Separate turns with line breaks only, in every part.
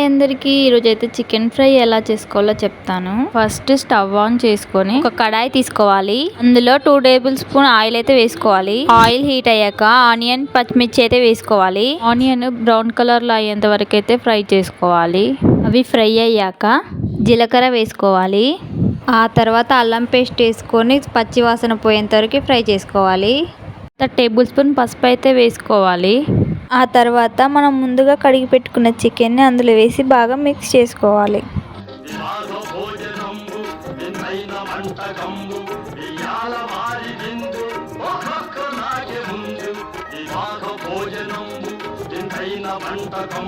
Hi అందరికి, ఈరోజు అయితే చికెన్ ఫ్రై ఎలా చేసుకోవాలో చెప్తాను. ఫస్ట్ స్టవ్ ఆన్ చేసుకొని ఒక కడాయి తీసుకోవాలి. అందులో 2 టేబుల్ స్పూన్ ఆయిల్ అయితే వేసుకోవాలి. ఆయిల్ హీట్ అయ్యాక ఆనియన్, పచ్చిమిర్చి అయితే వేసుకోవాలి. ఆనియన్ బ్రౌన్ కలర్ లో అయ్యేంత వరకు అయితే ఫ్రై చేసుకోవాలి. అవి ఫ్రై అయ్యాక జీలకర్ర వేసుకోవాలి. ఆ తర్వాత అల్లం పేస్ట్ వేసుకొని పచ్చి వాసన పోయేంత వరకు ఫ్రై చేసుకోవాలి. 1 టేబుల్ స్పూన్ పసుపు అయితే వేసుకోవాలి. ఆ తర్వాత మనం ముందుగా కడిగి పెట్టుకున్న చికెన్ని అందులో వేసి బాగా మిక్స్ చేసుకోవాలి.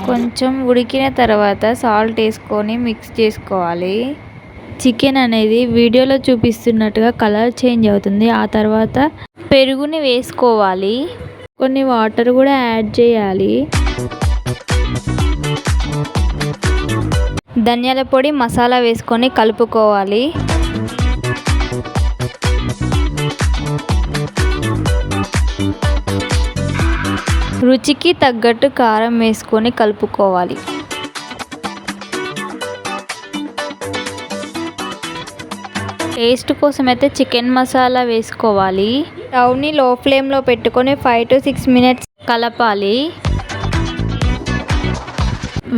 కొంచెం ఉడికిన తర్వాత సాల్ట్ వేసుకొని మిక్స్ చేసుకోవాలి. చికెన్ అనేది వీడియోలో చూపిస్తున్నట్టుగా కలర్ చేంజ్ అవుతుంది. ఆ తర్వాత పెరుగుని వేసుకోవాలి. కొన్ని వాటర్ కూడా యాడ్ చేయాలి. ధనియాల పొడి, మసాలా వేసుకొని కలుపుకోవాలి. రుచికి తగ్గట్టు కారం వేసుకొని కలుపుకోవాలి. టేస్ట్ కోసం అయితే చికెన్ మసాలా వేసుకోవాలి. స్టవ్ని లో ఫ్లేమ్లో పెట్టుకొని 5 to 6 minutes కలపాలి.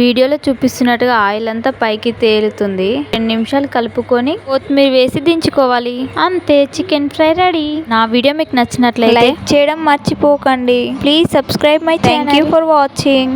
వీడియోలో చూపిస్తున్నట్టుగా ఆయిల్ అంతా పైకి తేలుతుంది. 2 నిమిషాలు కలుపుకొని కొత్తిమీర వేసి దించుకోవాలి. అంతే, చికెన్ ఫ్రై రెడీ. నా వీడియో మీకు నచ్చినట్లయితే లైక్ చేయడం మర్చిపోకండి. Please subscribe my channel. Thank you for watching.